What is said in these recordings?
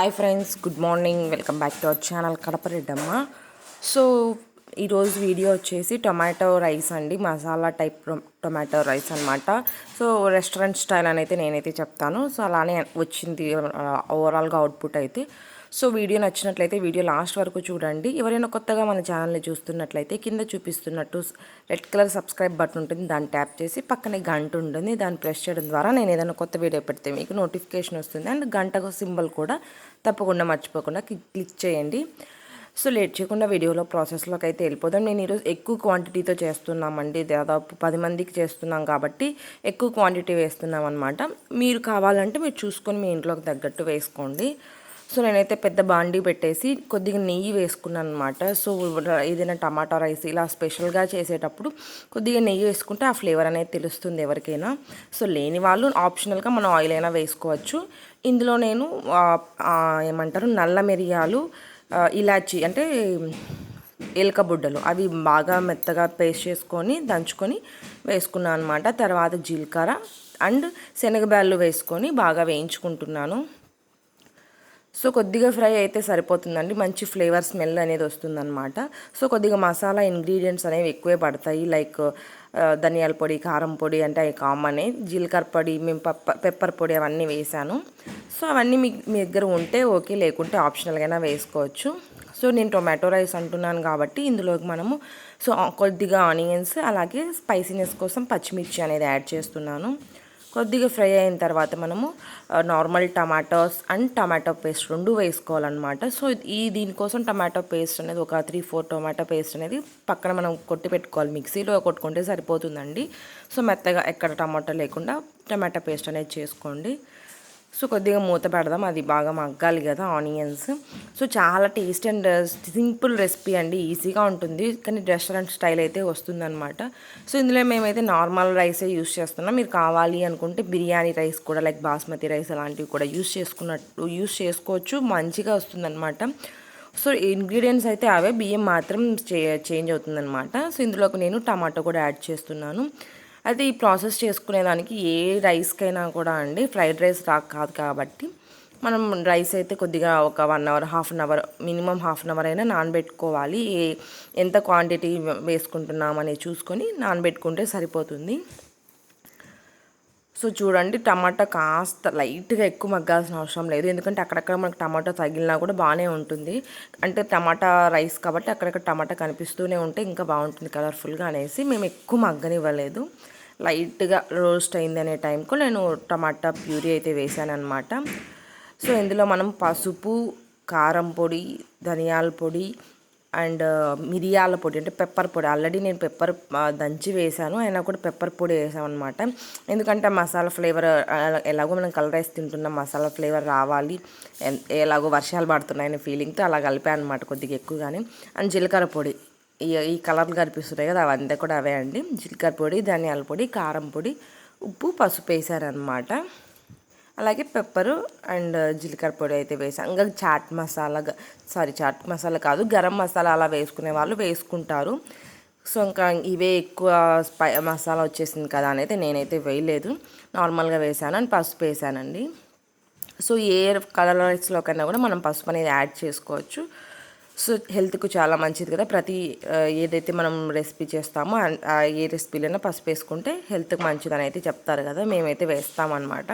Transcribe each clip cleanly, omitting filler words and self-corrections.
Hi friends, good morning. Welcome back to our channel Kadapareddamma. So ఈరోజు video వచ్చేసి tomato rice అండి, masala type tomato rice అనమాట. So restaurant style అని అయితే నేనైతే చెప్తాను. సో అలానే వచ్చింది ఓవరాల్గా అవుట్పుట్ అయితే. సో వీడియో నచ్చినట్లయితే వీడియో లాస్ట్ వరకు చూడండి. ఎవరైనా కొత్తగా మన ఛానల్ని చూస్తున్నట్లయితే కింద చూపిస్తున్నట్టు రెడ్ కలర్ సబ్స్క్రైబ్ బటన్ ఉంటుంది, దాన్ని ట్యాప్ చేసి పక్కనే గంట ఉంటుంది, దాన్ని ప్రెస్ చేయడం ద్వారా నేను ఏదైనా కొత్త వీడియో పెడితే మీకు నోటిఫికేషన్ వస్తుంది. అండ్ గంట సింబల్ కూడా తప్పకుండా మర్చిపోకుండా క్లిక్ చేయండి. సో లేట్ చేయకుండా వీడియోలో ప్రాసెస్లోకి అయితే వెళ్ళిపోదాం. నేను ఈరోజు ఎక్కువ క్వాంటిటీతో చేస్తున్నామండి, దాదాపు 10 మందికి చేస్తున్నాం కాబట్టి ఎక్కువ క్వాంటిటీ వేస్తున్నాం అనమాట. మీరు కావాలంటే మీరు చూసుకొని మీ ఇంట్లోకి తగ్గట్టు వేసుకోండి. సో నేనైతే పెద్ద బాండీ పెట్టేసి కొద్దిగా నెయ్యి వేసుకున్నాను అనమాట. సో ఏదైనా టమాటా రైస్ ఇలా స్పెషల్గా చేసేటప్పుడు కొద్దిగా నెయ్యి వేసుకుంటే ఆ ఫ్లేవర్ అనేది తెలుస్తుంది ఎవరికైనా. సో లేని వాళ్ళు ఆప్షనల్గా మనం ఆయిల్ అయినా వేసుకోవచ్చు. ఇందులో నేను ఏమంటారు నల్ల మిరియాలు, ఇలాచి అంటే ఎలక బుడ్డలు అవి బాగా మెత్తగా పేస్ట్ చేసుకొని దంచుకొని వేసుకున్నాను అనమాట. తర్వాత జీలకర్ర అండ్ శనగబ్యాళ్ళు వేసుకొని బాగా వేయించుకుంటున్నాను. సో కొద్దిగా ఫ్రై అయితే సరిపోతుందండి, మంచి ఫ్లేవర్ స్మెల్ అనేది వస్తుందన్నమాట. సో కొద్దిగా మసాలా ఇంగ్రీడియంట్స్ అనేవి ఎక్కువే పడతాయి, లైక్ ధనియాల పొడి, కారం పొడి అంటే అవి కామనే, జీలకర్ర పొడి, మేము పెప్పర్ పొడి అవన్నీ వేసాను. సో అవన్నీ మీ దగ్గర ఉంటే ఓకే, లేకుంటే ఆప్షనల్గా వేసుకోవచ్చు. సో నేను టొమాటో రైస్ అంటున్నాను కాబట్టి ఇందులోకి మనము కొద్దిగా ఆనియన్స్ అలాగే స్పైసీనెస్ కోసం పచ్చిమిర్చి అనేది యాడ్ చేస్తున్నాను. కొద్దిగా ఫ్రై అయిన తర్వాత మనము normal tomatoes and tomato paste రెండు వేసుకోవాలన్నమాట. సో దీనికోసం టమాటో పేస్ట్ అనేది ఒక 3-4 టొమాటో పేస్ట్ అనేది పక్కన మనం కొట్టి పెట్టుకోవాలి, మిక్సీలో కొట్టుకుంటే సరిపోతుందండి. సో మెత్తగా ఎక్కడ టమాటో లేకుండా టమాటో పేస్ట్ అనేది చేసుకోండి. సో కొద్దిగా మూత పెడదాం, అది బాగా మగ్గాలి కదా ఆనియన్స్. సో చాలా టేస్ట్ అండ్ సింపుల్ రెసిపీ అండి, ఈజీగా ఉంటుంది కానీ రెస్టారెంట్ స్టైల్ అయితే వస్తుందన్నమాట. సో ఇందులో మేమైతే నార్మల్ రైసే యూస్ చేస్తున్నాం. మీరు కావాలి అనుకుంటే బిర్యానీ రైస్ కూడా లైక్ బాస్మతి రైస్ అలాంటివి కూడా యూస్ చేసుకోవచ్చు, మంచిగా వస్తుందన్నమాట. సో ఇంగ్రీడియంట్స్ అయితే అవే, బియ్యం మాత్రం చేంజ్ అవుతుందన్నమాట. సో ఇందులోకి నేను టమాటో కూడా యాడ్ చేస్తున్నాను. అయితే ఈ ప్రాసెస్ చేసుకునేదానికి ఏ రైస్కైనా కూడా అండి, ఫ్రైడ్ రైస్ కాదు కాబట్టి మనం రైస్ అయితే కొద్దిగా ఒక 1 hour, half an hour, minimum half an hour అయినా నానబెట్టుకోవాలి. ఎంత క్వాంటిటీ వేసుకుంటున్నామని చూసుకొని నానబెట్టుకుంటే సరిపోతుంది. సో చూడండి, టమాటా కాస్త లైట్గా ఎక్కువ మగ్గాల్సిన అవసరం లేదు, ఎందుకంటే అక్కడక్కడ మనకు టమాటా తగిలినా కూడా బాగానే ఉంటుంది. అంటే టమాటా రైస్ కాబట్టి అక్కడక్కడ టమాటా కనిపిస్తూనే ఉంటే ఇంకా బాగుంటుంది కలర్ఫుల్గా అనేసి మేము ఎక్కువ మగ్గనివ్వలేదు. లైట్గా రోస్ట్ అయింది అనే టైంకు నేను టమాటా ప్యూరీ అయితే వేసాను అనమాట. సో ఇందులో మనం పసుపు, కారం పొడి, ధనియాల పొడి అండ్ మిరియాల పొడి అంటే పెప్పర్ పొడి, ఆల్రెడీ నేను పెప్పర్ దంచి వేసాను, అయినా కూడా పెప్పర్ పొడి వేసాను అనమాట. ఎందుకంటే మసాలా ఫ్లేవర్ ఎలాగో మనం కలర్ రైస్ తింటున్నాం, మసాలా ఫ్లేవర్ రావాలి, ఎలాగో వర్షాలు పడుతున్నాయనే ఫీలింగ్తో అలా కలిపాను అనమాట కొద్దిగా ఎక్కువగానే. అండ్ జీలకర్ర పొడి, ఈ కలర్లు కనిపిస్తున్నాయి కదా అవంతా కూడా అవే అండి. జీలకర్ర పొడి, ధనియాల పొడి, కారం పొడి, ఉప్పు, పసుపు వేసారనమాట. అలాగే పెప్పరు అండ్ జీలకర్ర పొడి అయితే వేసాను. ఇంకా చాట్ మసాలా కాదు, గరం మసాలా అలా వేసుకునే వాళ్ళు వేసుకుంటారు. సో ఇంకా ఇవే ఎక్కువ మసాలా వచ్చేసింది కదా అని అయితే నేనైతే వేయలేదు, నార్మల్గా వేసాను. అండ్ పసుపు వేసానండి. సో ఏ కలర్ రైస్లోకైనా కూడా మనం పసుపు అనేది యాడ్ చేసుకోవచ్చు. సో హెల్త్కు చాలా మంచిది కదా, ఏదైతే మనం రెసిపీ చేస్తామో ఏ రెసిపీలైనా పసుపు వేసుకుంటే హెల్త్కి మంచిదని అయితే చెప్తారు కదా, మేమైతే వేస్తామన్నమాట.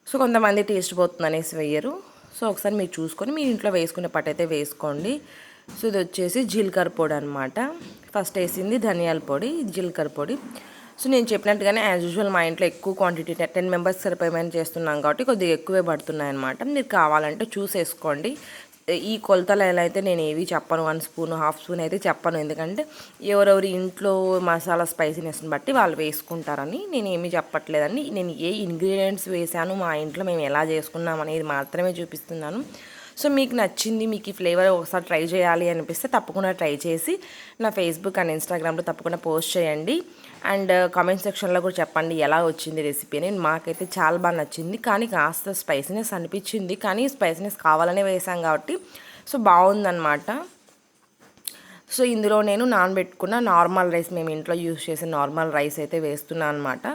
సో కొంతమంది టేస్ట్ పోతుంది అనేసి వేయరు. సో ఒకసారి మీరు చూసుకొని మీ ఇంట్లో వేసుకునే పట్టయితే వేసుకోండి. సో ఇది వచ్చేసి జీలకర్ర పొడి అనమాట. ఫస్ట్ వేసింది ధనియాల పొడి, జీలకర్ర పొడి. సో నేను చెప్పినట్టుగానే యాజ్ యూజువల్ మా ఇంట్లో ఎక్కువ క్వాంటిటీ 10 మెంబర్స్ సరిపోయేమని చేస్తున్నాం కాబట్టి కొద్దిగా ఎక్కువే పడుతున్నాయి అనమాట. మీరు కావాలంటే చూసేసుకోండి. ఈ కొలతలు ఎలా అయితే నేను ఏవి చెప్పను, 1 స్పూన్, హాఫ్ స్పూన్ అయితే చెప్పను, ఎందుకంటే ఎవరెవరి ఇంట్లో మసాలా స్పైసీనెస్ని బట్టి వాళ్ళు వేసుకుంటారని నేను ఏమీ చెప్పట్లేదండి. నేను ఏ ఇంగ్రీడియంట్స్ వేసాను, మా ఇంట్లో మేము ఎలా చేసుకున్నాం అనేది మాత్రమే చూపిస్తున్నాను. సో మీకు నచ్చింది, మీకు ఈ ఫ్లేవర్ ఒకసారి ట్రై చేయాలి అనిపిస్తే తప్పకుండా ట్రై చేసి నా ఫేస్బుక్ అండ్ ఇన్స్టాగ్రామ్లో తప్పకుండా పోస్ట్ చేయండి. అండ్ కామెంట్ సెక్షన్లో కూడా చెప్పండి ఎలా వచ్చింది రెసిపీ అని. మాకైతే చాలా బాగా నచ్చింది, కానీ కాస్త స్పైసీనెస్ అనిపించింది, కానీ స్పైసీనెస్ కావాలనే వేసాం కాబట్టి సో బాగుందన్నమాట. సో ఇందులో నేను నానబెట్టుకున్న నార్మల్ రైస్, మేము ఇంట్లో యూస్ చేసే నార్మల్ రైస్ అయితే వేస్తున్నాను అనమాట.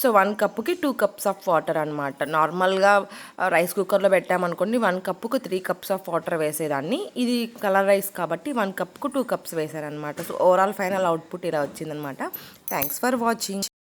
సో 1 కప్పుకి 2 కప్స్ ఆఫ్ వాటర్ అనమాట. నార్మల్గా రైస్ కుక్కర్లో పెట్టామనుకోండి 1 కప్పుకు 3 కప్స్ ఆఫ్ వాటర్ వేసేదాన్ని. ఇది కలర్ రైస్ కాబట్టి 1 కప్కు 2 కప్స్ వేసాను అనమాట. సో ఓవరాల్ ఫైనల్ అవుట్పుట్ ఇలా వచ్చిందనమాట. Thanks for watching.